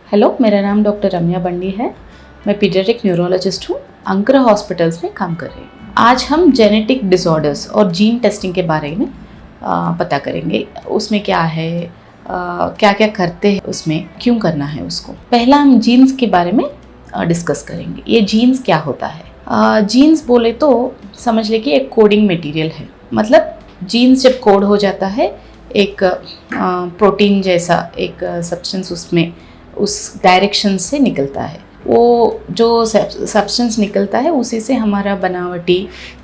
Hello, मेरा नाम doctor रम्या बंडी है। मैं पीडियाट्रिक न्यूरोलॉजिस्ट हूँ। अंकुरा हॉस्पिटल्स में काम कर रही हूँ। आज हम जेनेटिक डिसऑर्डर्स और जीन टेस्टिंग के बारे में पता करेंगे। उसमें क्या है, क्या क्या करते हैं, उसमें क्यों करना है उसको। पहला हम जीन्स के बारे में डिस्कस करेंगे। ये जीन्स क्या होता है। जीन्स बोले तो समझ ले कि एक कोडिंग मटेरियल है। मतलब जीन्स जब कोड हो जाता है, एक प्रोटीन जैसा एक सब्सटेंस उसमें उस डायरेक्शन से निकलता है। वो जो सब्सटेंस निकलता है उसी से हमारा बनावटी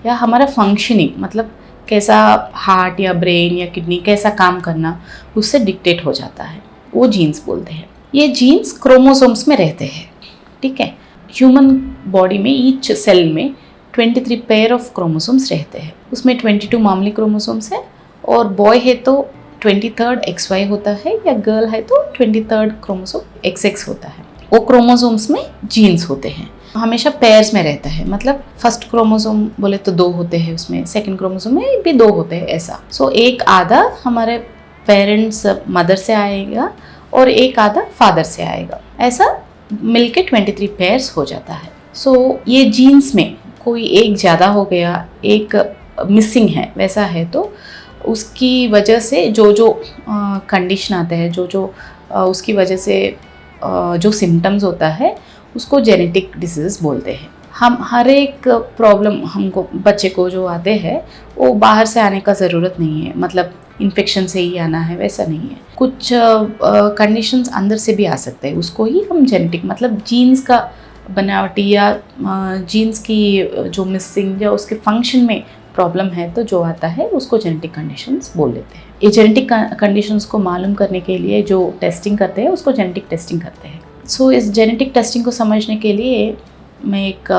या हमारा फंक्शनिंग, मतलब कैसा हार्ट या ब्रेन या किडनी कैसा काम करना, उससे डिक्टेट हो जाता है। वो जीन्स बोलते हैं। ये जीन्स क्रोमोसोम्स में रहते हैं। ठीक है। ह्यूमन बॉडी में ईच सेल में 23 पेयर ऑफ क्रोमोसोम्स रहते हैं। उसमें 22 मामूली क्रोमोसोम्स है और बॉय है तो 23rd XY होता है या गर्ल है तो 23rd क्रोमोसोम XX होता है। वो क्रोमोसोम्स में जीन्स होते हैं। हमेशा पेयर्स में रहता है। मतलब फर्स्ट क्रोमोसोम बोले तो 2 होते हैं, उसमें सेकंड क्रोमोसोम में भी 2 होते हैं, ऐसा। सो एक आधा हमारे पेरेंट्स मदर से आएगा और एक आधा फादर से आएगा। ऐसा मिलके 23 पेयर्स हो जाता है। सो ये जीन्स में कोई एक ज़्यादा हो गया, एक मिसिंग है, वैसा है तो उसकी वजह से जो कंडीशन आते हैं, जो उसकी वजह से जो सिम्टम्स होता है, उसको जेनेटिक डिसीज बोलते हैं। हम हर एक प्रॉब्लम हमको बच्चे को जो आते हैं वो बाहर से आने का ज़रूरत नहीं है। मतलब इन्फेक्शन से ही आना है, वैसा नहीं है। कुछ कंडीशंस अंदर से भी आ सकते हैं, उसको ही हम जेनेटिक, मतलब जीन्स का बनावटी या जीन्स की जो मिसिंग या उसके फंक्शन में प्रॉब्लम है तो जो आता है उसको जेनेटिक कंडीशंस बोल लेते हैं। ये जेनेटिक कंडीशंस को मालूम करने के लिए जो टेस्टिंग करते हैं उसको जेनेटिक टेस्टिंग करते हैं। सो इस जेनेटिक टेस्टिंग को समझने के लिए मैं एक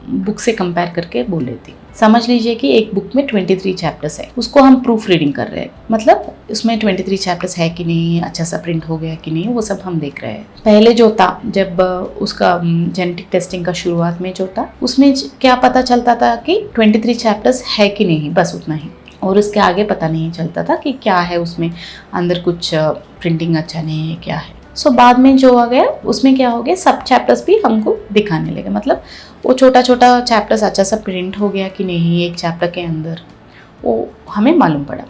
बुक से कंपेयर करके बोल लेती हूँ। समझ लीजिए कि एक बुक में 23 चैप्टर्स है, उसको हम प्रूफ रीडिंग कर रहे हैं। मतलब उसमें 23 चैप्टर्स है कि नहीं, अच्छा सा प्रिंट हो गया कि नहीं, वो सब हम देख रहे हैं। पहले जो था, जब उसका जेनेटिक टेस्टिंग का शुरुआत में जो था, उसमें क्या पता चलता था कि 23 चैप्टर्स है कि नहीं, बस उतना ही। और उसके आगे पता नहीं चलता था कि क्या है उसमें, अंदर कुछ प्रिंटिंग अच्छा नहीं है, क्या है। सो बाद में जो आ गया उसमें क्या हो गया, सब चैप्टर्स भी हमको दिखाने लगे। मतलब वो छोटा छोटा चैप्टर्स अच्छा सा प्रिंट हो गया कि नहीं एक चैप्टर के अंदर, वो हमें मालूम पड़ा।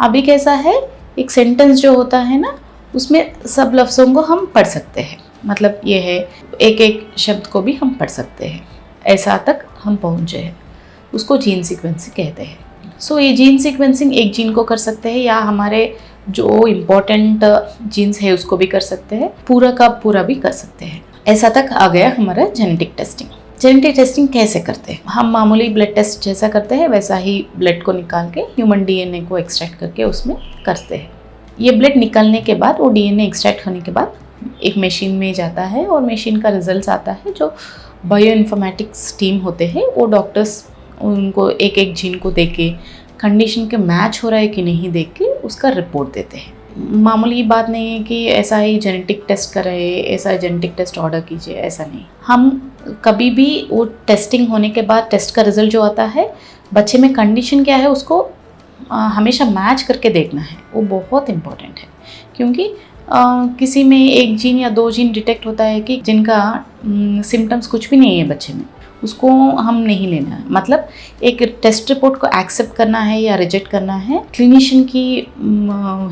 अभी कैसा है, एक सेंटेंस जो होता है ना, उसमें सब लफ्ज़ों को हम पढ़ सकते हैं। मतलब ये है, एक एक शब्द को भी हम पढ़ सकते हैं। ऐसा तक हम पहुँचे हैं। उसको जीन सीक्वेंसिंग कहते हैं। सो ये जीन सीक्वेंसिंग एक जीन को कर सकते हैं या हमारे जो इम्पोर्टेंट जीन्स है उसको भी कर सकते हैं, पूरा का पूरा भी कर सकते हैं। ऐसा तक आ गया हमारा जेनेटिक टेस्टिंग। जेनेटिक टेस्टिंग कैसे करते हैं? हम मामूली ब्लड टेस्ट जैसा करते हैं वैसा ही ब्लड को निकाल के ह्यूमन डीएनए को एक्सट्रैक्ट करके उसमें करते हैं। ये ब्लड निकलने के बाद, वो डीएनए एक्सट्रैक्ट होने के बाद एक मशीन में जाता है और मशीन का रिजल्ट आता है। जो बायो इन्फॉर्मेटिक्स टीम होते हैं वो डॉक्टर्स उनको एक एक जीन को देख के कंडीशन के मैच हो रहा है कि नहीं देख के उसका रिपोर्ट देते हैं। मामूली बात नहीं है कि ऐसा ही जेनेटिक टेस्ट कर रहे हैं, ऐसा जेनेटिक टेस्ट ऑर्डर कीजिए, ऐसा नहीं। हम कभी भी वो टेस्टिंग होने के बाद टेस्ट का रिजल्ट जो आता है, बच्चे में कंडीशन क्या है उसको हमेशा मैच करके देखना है। वो बहुत इम्पोर्टेंट है, क्योंकि किसी में एक जीन या 2 जीन डिटेक्ट होता है कि जिनका सिम्टम्स कुछ भी नहीं है बच्चे में, उसको हम नहीं लेना है। मतलब एक टेस्ट रिपोर्ट को एक्सेप्ट करना है या रिजेक्ट करना है क्लिनिशियन की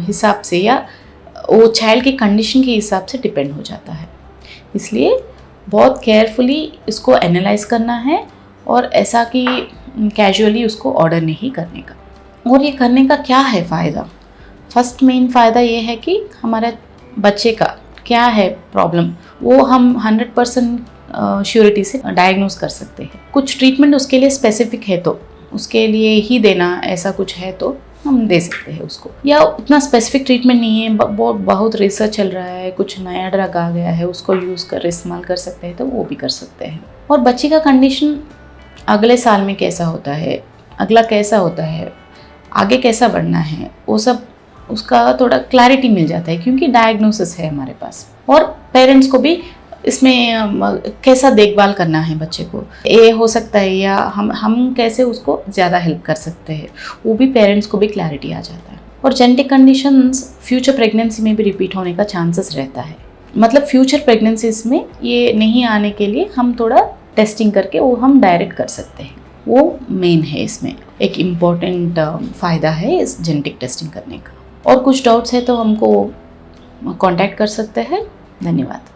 हिसाब से या वो चाइल्ड की कंडीशन के हिसाब से डिपेंड हो जाता है। इसलिए बहुत केयरफुली इसको एनालाइज करना है और ऐसा कि कैजुअली उसको ऑर्डर नहीं करने का। और ये करने का क्या है फ़ायदा? फर्स्ट मेन फ़ायदा ये है कि हमारे बच्चे का क्या है प्रॉब्लम, वो हम 100% श्योरिटी से डायग्नोस कर सकते हैं। कुछ ट्रीटमेंट उसके लिए स्पेसिफिक है तो उसके लिए ही देना, ऐसा कुछ है तो हम दे सकते हैं उसको। या उतना स्पेसिफिक ट्रीटमेंट नहीं है, बहुत रिसर्च चल रहा है, कुछ नया ड्रग आ गया है, उसको यूज़ कर इस्तेमाल कर सकते हैं तो वो भी कर सकते हैं। और बच्चे का कंडीशन अगले साल में कैसा होता है, अगला कैसा होता है, आगे कैसा बढ़ना है, वो सब उसका थोड़ा क्लैरिटी मिल जाता है, क्योंकि डायग्नोसिस है हमारे पास। और पेरेंट्स को भी इसमें कैसा देखभाल करना है बच्चे को, ये हो सकता है, या हम कैसे उसको ज़्यादा हेल्प कर सकते हैं, वो भी पेरेंट्स को भी क्लैरिटी आ जाता है। और जेनेटिक कंडीशंस फ्यूचर प्रेगनेंसी में भी रिपीट होने का चांसेस रहता है। मतलब फ्यूचर प्रेगनेंसीज में ये नहीं आने के लिए हम थोड़ा टेस्टिंग करके वो हम डायरेक्ट कर सकते हैं। वो मेन है, इसमें एक इम्पॉर्टेंट फ़ायदा है इस जेनेटिक टेस्टिंग करने का। और कुछ डाउट्स है तो हमको कांटेक्ट कर सकते हैं। धन्यवाद।